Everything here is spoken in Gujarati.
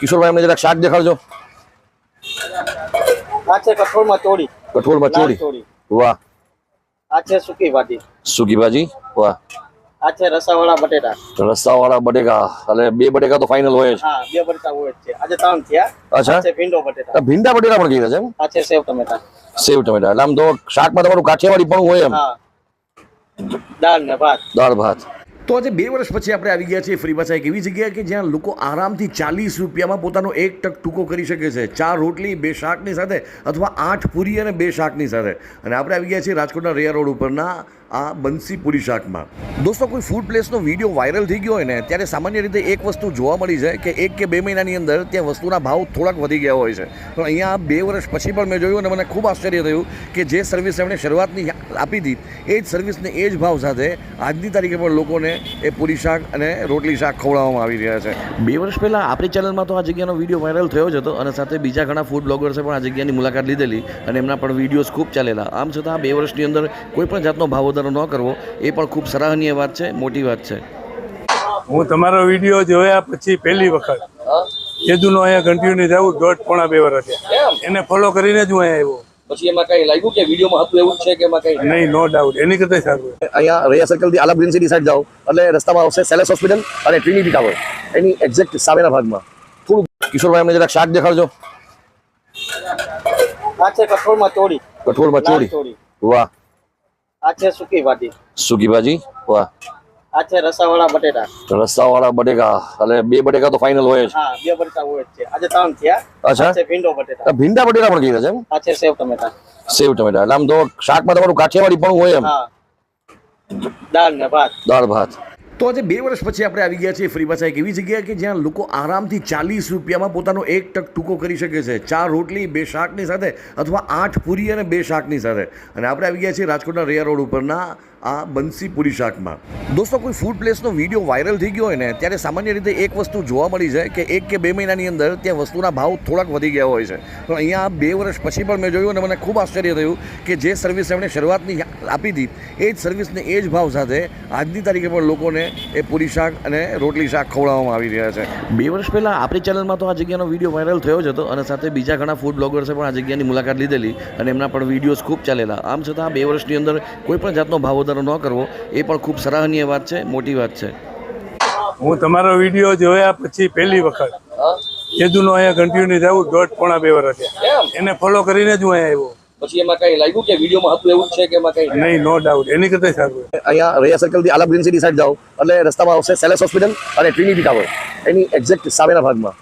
કિશોરભાઈ અમને જરાક શાક દેખાડજો. આ છે કઠોળમાં ચોળી. કઠોળમાં ચોળી. વાહ. આ છે સૂકી ભાજી. સૂકી ભાજી. વાહ. આ છે રસાવાળા બટેટા. રસાવાળા બટેકા. એટલે 2 બટેકા તો ફાઇનલ હોય જ. હા 2 બટેટા હોય જ છે. આજે 3 થયા. અચ્છા. આ છે ભીંડો બટેટા. ભીંડા બટેટા પણ કીધા છે એમ. આ છે સેવ ટમેટા. સેવ ટમેટા. એટલે આમ તો શાકમાં તમારું કાઠિયાવાડી પણ હોય એમ. હા. દાળ ને ભાત. દાળ ભાત. તો આજે 2 વર્ષ પછી આપણે આવી ગયા છીએ ફ્રી પાછા એક એવી જગ્યા કે જ્યાં લોકો આરામથી 40 રૂપિયામાં પોતાનો 1 ટક ટૂંકો કરી શકે છે. 4 રોટલી 2 શાકની સાથે અથવા 8 પૂરી અને 2 શાકની સાથે. અને આપણે આવી ગયા છીએ રાજકોટના રેયા રોડ ઉપરના આ બંસી પૂરી શાકમાં. દોસ્તો કોઈ ફૂડ પ્લેસનો વિડીયો વાયરલ થઈ ગયો હોય ને ત્યારે સામાન્ય રીતે એક વસ્તુ જોવા મળી જાય કે 1 કે 2 મહિનાની અંદર ત્યાં વસ્તુના ભાવ થોડાક વધી ગયા હોય છે. પણ અહીંયા 2 વર્ષ પછી પણ મેં જોયું અને મને ખૂબ આશ્ચર્ય થયું કે જે સર્વિસ એમણે શરૂઆતની આપી હતી એ જ સર્વિસને એ જ ભાવ સાથે આજની તારીખે પણ લોકોને એ પૂરી શાક અને રોટલી શાક ખવડાવવામાં આવી રહ્યા છે. 2 વર્ષ પહેલાં આપણી ચેનલમાં તો આ જગ્યાનો વિડીયો વાયરલ થયો જ હતો અને સાથે બીજા ઘણા ફૂડ બ્લોગર્સે પણ આ જગ્યાની મુલાકાત લીધેલી અને એમના પણ વિડીયોઝ ખૂબ ચાલેલા. આમ છતાં 2 વર્ષની અંદર કોઈ પણ જાતનો ભાવ વધારો ન કરવો એ પણ ખૂબ સરાહનીય વાત છે, મોટી વાત છે. હું તમારો વિડીયો જોયા પછી પહેલી વખત જેદુનો અહીંયા કન્ટિન્યુ જવું 1.5-2 વર્ષ એને ફોલો કરીને જ હું અહીંયા આવ્યો. પછી એમાં કઈ લાગ્યું કે વિડીયોમાં હતું એવું છે કે એમાં કઈ નહીં? નો ડાઉટ એની કરતા સારું. અહીંયા રેયા સર્કલ થી આલા ગ્રીન સિટી સાઈડ જાઓ એટલે રસ્તામાં આવશે સેલેસ હોસ્પિટલ અને ટ્રિનિટી ટાવર. એની એક્ઝેક્ટ સામેના ભાગમાં. થોડું કિશોરભાઈ અમને જરાક શાક દેખાડજો. આ છે કઠોળમાં ચોળી. કઠોળમાં ચોળી. વાહ. આ છે સૂકી ભાજી. સૂકી ભાજી. વાહ. આ છે રસાવાળા બટેટા. રસાવાળા બટેકા. એટલે 2 બટેકા તો ફાઇનલ હોય જ. હા 2 બટેટા હોય જ છે. આજે 3 થયા. અચ્છા. આ છે ભીંડો બટેટા. ભીંડા બટેટા પણ કીધા છે એમ. આ છે સેવ ટમેટા. સેવ ટમેટા. એટલે આમ તો શાકમાં તમારું કાઠિયાવાડી પણ હોય એમ. હા. દાળ ને ભાત. દાળ ભાત. તો આજે 2 વર્ષ પછી આપણે આવી ગયા છીએ ફ્રી પાછા એક એવી જગ્યા કે જ્યાં લોકો આરામથી 40 રૂપિયામાં પોતાનો 1 ટક ટૂંકો કરી શકે છે. 4 રોટલી 2 શાકની સાથે અથવા 8 પૂરી અને 2 શાકની સાથે. અને આપણે આવી ગયા છીએ રાજકોટના રેયા રોડ ઉપરના આ બંસી પૂરી શાકમાં. દોસ્તો કોઈ ફૂડ પ્લેસનો વિડીયો વાયરલ થઈ ગયો હોય ને ત્યારે સામાન્ય રીતે એક વસ્તુ જોવા મળી જાય કે 1 કે 2 મહિનાની અંદર ત્યાં વસ્તુના ભાવ થોડાક વધી ગયા હોય છે. પણ અહીંયા 2 વર્ષ પછી પણ મેં જોયું અને મને ખૂબ આશ્ચર્ય થયું કે જે સર્વિસ એમણે શરૂઆતની આપી હતી એ જ સર્વિસને એ જ ભાવ સાથે આજની તારીખે પણ લોકોને એ પૂરી શાક અને રોટલી શાક ખવડાવવામાં આવી રહ્યા છે. 2 વર્ષ પહેલાં આપણી ચેનલમાં તો આ જગ્યાનો વિડીયો વાયરલ થયો જ હતો અને સાથે બીજા ઘણા ફૂડ બ્લોગર્સે પણ આ જગ્યાની મુલાકાત લીધેલી અને એમના પણ વિડીયોઝ ખૂબ ચાલેલા. આમ છતાં 2 વર્ષની અંદર કોઈ પણ જાતનો ભાવ વધારો ન કરવો એ પણ ખૂબ સરાહનીય વાત છે, મોટી વાત છે. હું તમારો વિડીયો જોયા પછી પહેલી વખત જેદુનો અહીંયા કન્ટિન્યુ જવું 1.5-2 વર્ષ એને ફોલો કરીને જ હું અહીંયા આવ્યો. પછી એમાં કઈ લાગ્યું કે વિડીયોમાં હતું એવું છે કે એમાં કઈ નહીં? નો ડાઉટ એની કરતા સારું. અહીંયા રેયા સર્કલ થી આલા ગ્રીન સિટી સાઈડ જાઓ એટલે રસ્તામાં આવશે સેલેસ હોસ્પિટલ અને ટ્રિનિટી ટાવર. એની એક્ઝેક્ટ સામેના ભાગમાં.